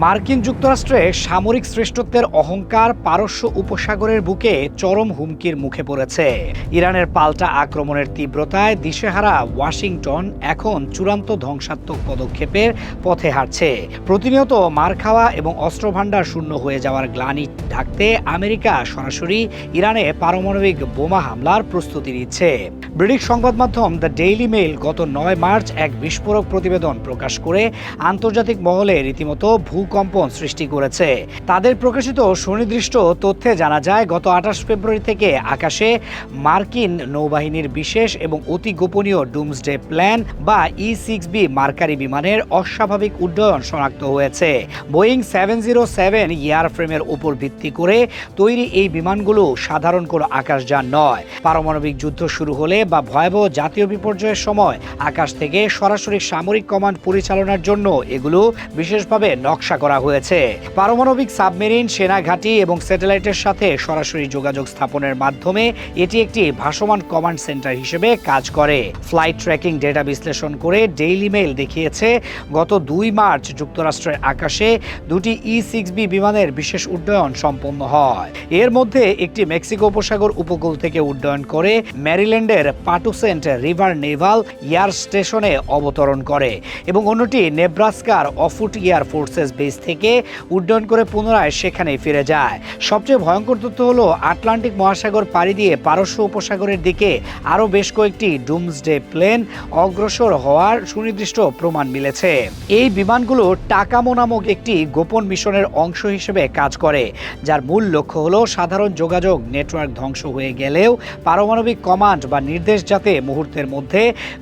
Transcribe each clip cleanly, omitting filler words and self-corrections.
মার্কিন যুক্তরাষ্ট্রে সামরিক শ্রেষ্ঠত্বের অহংকার পারস্য উপসাগরের বুকে চরম হুমকির মুখে পড়েছে। ইরানের পাল্টা আক্রমণের তীব্রতায় দিশেহারা ওয়াশিংটন এখন চূড়ান্ত ধ্বংসাত্মক পদক্ষেপের পথে হাঁটছে। প্রতিনিয়ত মার খাওয়া এবং অস্ত্রভাণ্ডার শূন্য হয়ে যাওয়ার গ্লানি ঢাকতে আমেরিকা সরাসরি ইরানে পারমাণবিক বোমা হামলার প্রস্তুতি নিচ্ছে। ব্রিটিশ সংবাদ মাধ্যম দ্য ডেইলি মেইল গত ৯ মার্চ এক বিস্ফোরক প্রতিবেদন প্রকাশ করে আন্তর্জাতিক মহলে রীতিমতো ভূকম্পন সৃষ্টি করেছে। তাদের প্রকাশিত সুনির্দিষ্ট তথ্যে জানা যায়, গত ২৮ ফেব্রুয়ারি থেকে আকাশে মার্কিন নৌবাহিনীর বিশেষ এবং অতি গোপনীয় ডুমসডে প্ল্যান বা E-6B মার্কারি বিমানের অস্বাভাবিক উড্ডয়ন শনাক্ত হয়েছে। বোয়িং 707 এয়ারফ্রেমের উপর ভিত্তি করে তৈরি এই বিমানগুলো সাধারণ কোনো আকাশযান নয়। পারমাণবিক যুদ্ধ শুরু হলে বা ভয়াবহ জাতীয় বিপর্যয়ের সময় আকাশ থেকে সরাসরি সামরিক কমান্ড পরিচালনার জন্য এগুলো বিশেষভাবে নকশা করা হয়েছে। পারমাণবিক সাবমেরিন, সেনা ঘাঁটি এবং স্যাটেলাইটের সাথে সরাসরি যোগাযোগ স্থাপনের মাধ্যমে এটি একটি ভাসমান কমান্ড সেন্টার হিসেবে কাজ করে। ফ্লাইট ট্র্যাকিং ডেটা বিশ্লেষণ করে ডেইলি মেইল দেখিয়েছে, গত ২ মার্চ যুক্তরাষ্ট্রের আকাশে দুটি E-6B বিমানের বিশেষ উড্ডয়ন সম্পন্ন হয়। এর মধ্যে একটি মেক্সিকো উপসাগর উপকূল থেকে উড্ডয়ন করে ম্যারিল্যান্ডের পাটুসেন্ট রিভার নেভাল এয়ার স্টেশনে অবতরণ করে এবং অন্যটি নেব্রাস্কার অফুট এয়ার ফোর্সেস বেস থেকে উড্ডয়ন করে পুনরায় সেখানে ফিরে যায়। সবচেয়ে ভয়ঙ্কর তথ্য হলো, আটলান্টিক মহাসাগর পাড়ি দিয়ে পারস্য উপসাগরের দিকে আরও বেশ কয়েকটি ডুমসডে প্লেন অগ্রসর হওয়ার সুনির্দিষ্ট প্রমাণ মিলেছে। এই বিমানগুলো টাকামো নামক একটি গোপন মিশনের অংশ হিসেবে কাজ করে, যার মূল লক্ষ্য হলো সাধারণ যোগাযোগ নেটওয়ার্ক ধ্বংস হয়ে গেলেও পারমাণবিক কমান্ড বা নির্দেশ যাতে মুহূর্তের মধ্যে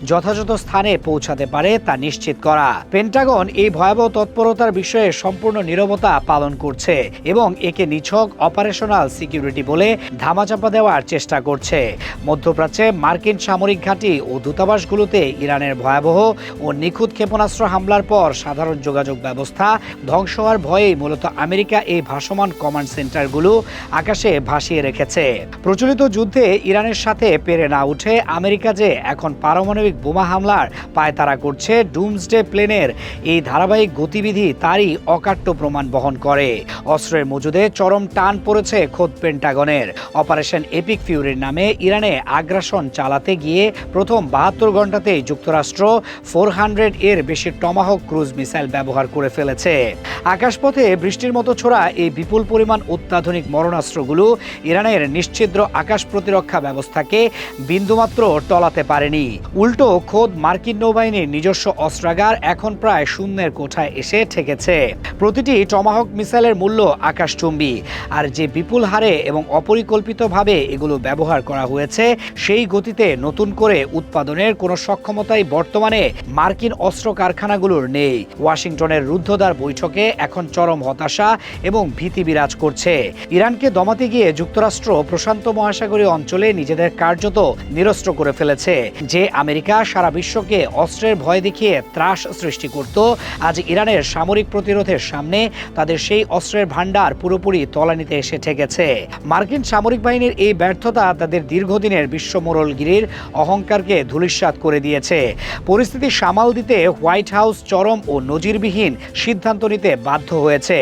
যথাযথ স্থানে পৌঁছাতে পারে তা নিশ্চিত করা। পেন্টাগন এই ভয়াবহ তৎপরতার বিষয়ে সম্পূর্ণ নীরবতা পালন করছে এবং একে নিছক অপারেশনাল সিকিউরিটি বলে ধামাচাপা দেওয়ার চেষ্টা করছে। মধ্যপ্রাচ্যে মার্কিন সামরিক ঘাঁটি ও দূতাবাসগুলোতে ইরানের ভয়াবহ ও নিখুঁত ক্ষেপণাস্ত্র হামলার পর সাধারণ যোগাযোগ ব্যবস্থা ধ্বংস হওয়ার ভয়েই মূলত আমেরিকা এই ভাসমান কমান্ড সেন্টারগুলো আকাশে ভাসিয়ে রেখেছে। প্রচলিত যুদ্ধে ইরানের সাথে পেরে না উঠে আমেরিকা যে এখন পারমাণবিক বোমা হামলার পায়তারা করছে, ডুমসডে প্লেনের এই ধারাবাহিক গতিবিধি তারই অকাট্য প্রমাণ বহন করে। অস্ত্রের মজুদে চরম টান পড়েছে খোদ পেন্টাগনের। অপারেশন এপিক ফিউরির নামে ইরানে আগ্রাসন চালাতে গিয়ে প্রথম ৭২ ঘণ্টাতেই যুক্তরাষ্ট্র 400 এর বেশি টমাহক ক্রুজ মিসাইল ব্যবহার করে ফেলেছে। আকাশপথে বৃষ্টির মতো ছোড়া এই বিপুল পরিমাণ অত্যাধুনিক মরণাস্ত্রগুলো ইরানের নিশ্ছিদ্র আকাশ প্রতিরক্ষা ব্যবস্থাকে বিন্দুমাত্র টলাতে পারেনি। উল্টো খোদ মার্কিন নৌবাহিনীর নিজস্ব অস্ত্রাগার এখন প্রায় শূন্যের কোঠায় এসে ঠেকেছে। প্রতিটি টমাহক মিসাইলের মূল্য আকাশচুম্বী, আর যে বিপুল হারে এবং অপরিকল্পিতভাবে এগুলো ব্যবহার করা হয়েছে, সেই গতিতে নতুন করে উৎপাদনের কোনো সক্ষমতাই বর্তমানে মার্কিন অস্ত্র কারখানাগুলোর নেই। ওয়াশিংটনের রুদ্ধদ্বার বৈঠকে এখন চরম হতাশা এবং ভীতি বিরাজ করছে। ইরানকে দমাতে গিয়ে যুক্তরাষ্ট্র প্রশান্ত মহাসাগরীয় অঞ্চলে নিজেদের কার্যত নিরস্ত্র করে ফেলেছে। যে আমেরিকা সারা বিশ্বকে অস্ত্রের ভয় দেখিয়ে ত্রাস সৃষ্টি করত, আজ ইরানের সামরিক প্রতিরোধের সামনে তাদের সেই অস্ত্রের ভাণ্ডার পুরোপুরি তলানিতে এসে ঠেকেছে। মার্কিন সামরিক বাহিনীর এই ব্যর্থতা তাদের দীর্ঘদিনের বিশ্ব মোড়লগিরির অহংকারকে ধূলিসাৎ করে দিয়েছে। পরিস্থিতি সামাল দিতে হোয়াইট হাউস চরম ও নজিরবিহীন সিদ্ধান্ত নিতে বাধ্য হয়েছে।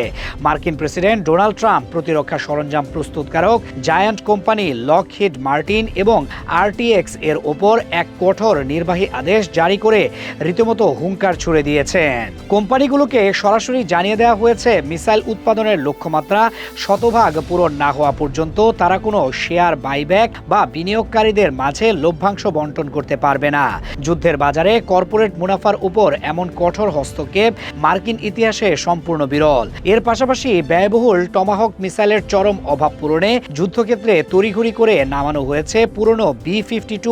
মার্কিন প্রেসিডেন্ট ডোনাল্ড ট্রাম্প প্রতিরক্ষা সরঞ্জাম প্রস্তুতকারক জায়ান্ট কোম্পানি লকহিড মার্টিন এবং RTX এর ওপর এক কঠোর নির্বাহী আদেশ জারি করে রীতিমতো হুঙ্কার ছুড়ে দিয়েছেন। কোম্পানিগুলোকে সরাসরি জানিয়ে দেওয়া হয়েছে, মিসাইল উৎপাদনের লক্ষ্যমাত্রা শতভাগ পূরণ না হওয়া পর্যন্ত তারা কোনো শেয়ার বাইব্যাক বা বিনিয়োগকারীদের মাঝে লভ্যাংশ বন্টন করতে পারবে না। যুদ্ধের বাজারে কর্পোরেট মুনাফার উপর এমন কঠোর হস্তক্ষেপ মার্কিন ইতিহাসে সম্পূর্ণ বিরল। এর পাশাপাশি ব্যয়বহুল টমাহক মিসাইলের চরম অভাব পূরণে যুদ্ধক্ষেত্রে তড়িঘড়ি করে নামানো হয়েছে পুরনো B-52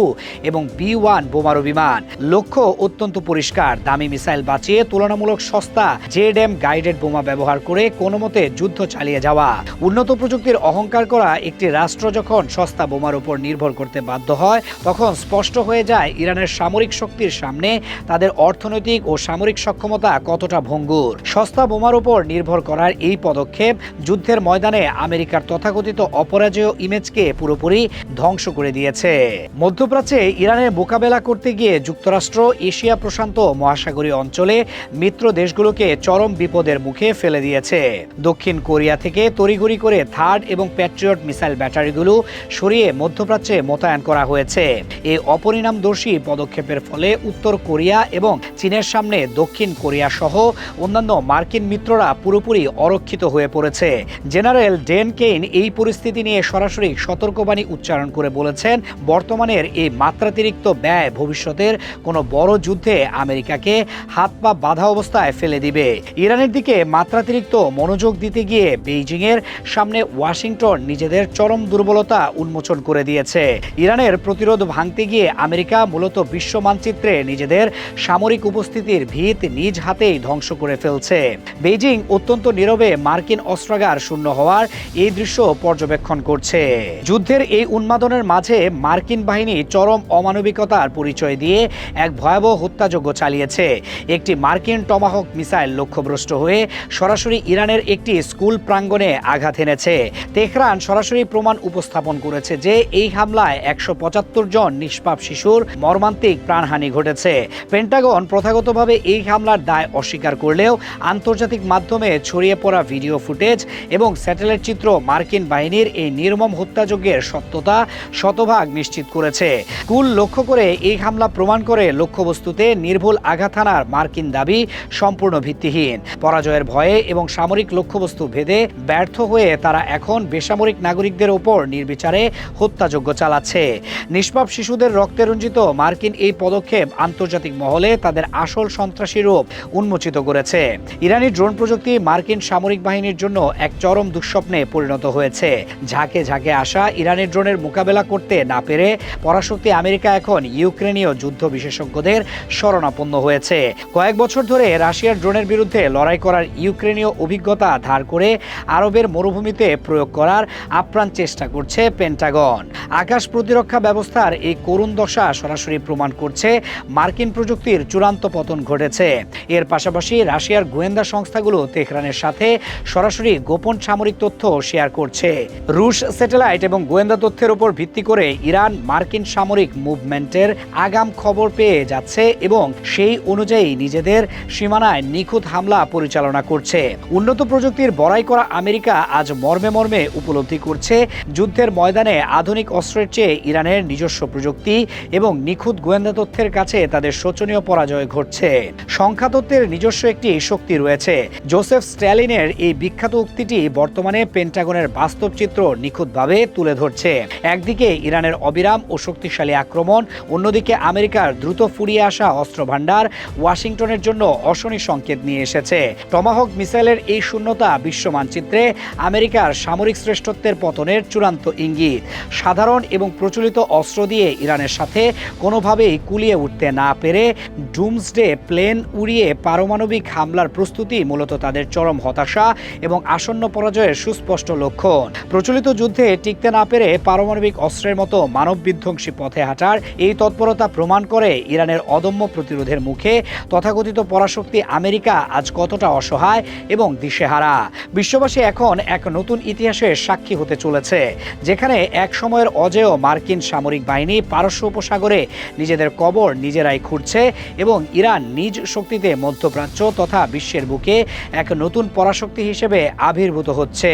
এবং B-1 বোমারু বিমান। লক্ষ্য অত্যন্ত পরিষ্কার, দামি মিসাইল বাঁচিয়ে তুলনামূলক সস্তা জেডএম গাইডেড বোমা ব্যবহার করে কোনো মতে যুদ্ধ চালিয়ে যাওয়া। উন্নত প্রযুক্তির অহংকার করা একটি রাষ্ট্র যখন সস্তা বোমার উপর নির্ভর করতে বাধ্য হয়, তখন স্পষ্ট হয়ে যায় ইরানের সামরিক শক্তির সামনে তাদের অর্থনৈতিক ও সামরিক সক্ষমতা কতটা ভঙ্গুর। সস্তা বোমার উপর নির্ভর করার এই পদক্ষেপ যুদ্ধের ময়দানে আমেরিকার তথাকথিত অপরাজেয় ইমেজকে পুরোপুরি ধ্বংস করে দিয়েছে। মধ্যপ্রাচ্যে ইরানের মোকাবেলা করতে গিয়ে যুক্তরাষ্ট্র এশিয়া প্রশান্ত মহাসাগরীয় অঞ্চলে মিত্র দেশগুলোকে চরম বিপদ বিপদের মুখে ফেলে দিয়েছে। দক্ষিণ কোরিয়া থেকে তড়িঘড়ি করে থার্ড এবং প্যাট্রিয়ট মিসাইল ব্যাটারিগুলো সরিয়ে মধ্যপ্রাচ্যে মোতায়েন করা হয়েছে। এই অপরিণামদর্শী পদক্ষেপের ফলে উত্তর কোরিয়া এবং চীনের সামনে দক্ষিণ কোরিয়া সহ অন্যান্য মার্কিন মিত্ররা পুরোপুরি অরক্ষিত হয়ে পড়েছে। জেনারেল ডেন কেইন এই পরিস্থিতি নিয়ে সরাসরি সতর্কবাণী উচ্চারণ করে বলেছেন, বর্তমানের এই মাত্রাতিরিক্ত ব্যয় ভবিষ্যতের কোনো বড় যুদ্ধে আমেরিকাকে হাত পা বাঁধা অবস্থায় ফেলে দিবে। ইরানের দিকে মাত্রাতিরিক্ত মনোযোগ দিতে গিয়ে বেইজিংয়ের সামনে ওয়াশিংটন নিজেদের চরম দুর্বলতা উন্মোচন করে দিয়েছে। ইরানের প্রতিরোধ ভাঙতে গিয়ে আমেরিকা মূলত বিশ্ব মানচিত্রে নিজেদের সামরিক উপস্থিতির ভিত নিজ হাতেই ধ্বংস করে ফেলছে। বেইজিং অত্যন্ত নীরবে মার্কিন অস্ত্রাগার শূন্য হওয়ার এই দৃশ্য পর্যবেক্ষণ করছে। যুদ্ধের এই উন্মাদনের মাঝে মার্কিন বাহিনী চরম অমানবিকতার পরিচয় দিয়ে এক ভয়াবহ হত্যাযজ্ঞ চালিয়েছে। একটি মার্কিন টমাহক মিসাইল লক্ষ্যভ্রষ্ট হয়ে সরাসরি ইরানের একটি স্কুল প্রাঙ্গণে আঘাত এনেছে। তেহরান সরাসরি প্রমাণ উপস্থাপন করেছে যে এই হামলায় ১৭৫ জন নিষ্পাপ শিশুর মর্মান্তিক প্রাণহানি ঘটেছে। পেন্টাগন প্রথাগতভাবে এই হামলার দায় অস্বীকার করলেও আন্তর্জাতিক মাধ্যমে ছড়িয়ে পড়া ভিডিও ফুটেজ এবং স্যাটেলাইট চিত্র মার্কিন বাহিনীর এই নির্মম হত্যাযজ্ঞের সত্যতা শতভাগ নিশ্চিত করেছে। স্কুল লক্ষ্য করে এই হামলা প্রমাণ করে লক্ষ্যবস্তুতে নির্ভুল আঘাত হানার মার্কিন দাবি সম্পূর্ণ ভিত্তিহীন। পরাজয়ের ভয়ে এবং সামরিক লক্ষ্যবস্তু ভেদে ব্যর্থ হয়ে তারা এখন বেসামরিক নাগরিকদের ওপর নির্বিচারে হত্যাযজ্ঞ চালাচ্ছে। নিষ্পাপ শিশুদের রক্তে রঞ্জিত মার্কিন এই পদক্ষেপ আন্তর্জাতিক মহলে তাদের আসল সন্ত্রাসী রূপ উন্মোচিত করেছে। ইরানি ড্রোন প্রযুক্তি মার্কিন সামরিক বাহিনীর জন্য এক চরম দুঃস্বপ্নে পরিণত হয়েছে। ঝাঁকে ঝাঁকে আসা ইরানি ড্রোনের মোকাবেলা করতে না পেরে পরাশক্তি আমেরিকা এখন ইউক্রেনীয় যুদ্ধ বিশেষজ্ঞদের শরণাপন্ন হয়েছে। কয়েক বছর ধরে রাশিয়ার ড্রোনের বিরুদ্ধে লড়াই করার ইউক্রেনীয় অভিজ্ঞতা ধার করে আরবের মরুভূমিতে প্রয়োগ করার আপ্রাণ চেষ্টা করছে পেন্টাগন। আকাশ প্রতিরক্ষা ব্যবস্থার এই করুণ দশা সরাসরি প্রমাণ করছে মার্কিন প্রযুক্তির চূড়ান্ত পতন ঘটেছে। এর পাশাপাশি রাশিয়ার গোয়েন্দা সংস্থাগুলো তেহরানের সাথে সরাসরি গোপন সামরিক তথ্য শেয়ার করছে। রুশ স্যাটেলাইট এবং গোয়েন্দা তথ্যের উপর ভিত্তি করে ইরান মার্কিন সামরিক মুভমেন্টের আগাম খবর পেয়ে যাচ্ছে এবং সেই অনুযায়ী নিজেদের সীমানায় নিখুঁত হামলা পরিচালনা করছে। উন্নত প্রযুক্তির বড়াই করা আমেরিকা আজ মর্মে মর্মে উপলব্ধি করছে যুদ্ধের ময়দানে আধুনিক অস্ত্রের চেয়ে ইরানের নিজস্ব প্রযুক্তি এবং নিখুঁত গোয়েন্দা তথ্যের কাছে তাদের শোচনীয় পরাজয় ঘটছে। সংখ্যাতত্ত্বের নিজস্ব একটি শক্তি রয়েছে। জোসেফ স্ট্যালিনের এই বিখ্যাত উক্তিটি বর্তমানে পেন্টাগনের বাস্তব চিত্র নিখুঁতভাবে তুলে ধরছে। একদিকে ইরানের অবিরাম ও শক্তিশালী আক্রমণ, অন্যদিকে আমেরিকার দ্রুত ফুরিয়ে আসা অস্ত্র ভাণ্ডার ওয়াশিংটনের জন্য অশনি সংকেত নিয়ে এসেছে। টমাহক মিসাইলের এই শূন্যতা বিশ্ব মানচিত্রে আমেরিকার সামরিক শ্রেষ্ঠত্বের পতনের চূড়ান্ত ইঙ্গিত। সাধারণ এবং প্রচলিত অস্ত্র দিয়ে ইরানের সাথে কোনোভাবেই কুলিয়ে উঠতে না পেরে ডুমসডে প্লেন উড়িয়ে পারমাণবিক হামলার প্রস্তুতি মূলত তাদের চরম হতাশা এবং আসন্ন পরাজয়ের সুস্পষ্ট লক্ষণ। প্রচলিত যুদ্ধে টিকতে না পেরে পারমাণবিক অস্ত্রের মতো মানব বিধ্বংসী পথে হাঁটার এই তৎপরতা প্রমাণ করে ইরানের অদম্য প্রতিরোধের মুখে তথাকথিত পরাশক্তি আমেরিকা আজ কতটা অসহায় এবং দিশেহারা। বিশ্ববাসী এখন এক নতুন ইতিহাসের সাক্ষী হতে চলেছে, যেখানে এক সময়ের অজেয় মার্কিন সামরিক বাহিনী পারস্য উপসাগরে নিজেদের কবর নিজেরাই খুঁড়ছে এবং ইরান নিজ শক্তিতে মধ্যপ্রাচ্য তথা বিশ্বের বুকে এক নতুন পরাশক্তি হিসেবে আবির্ভূত হচ্ছে।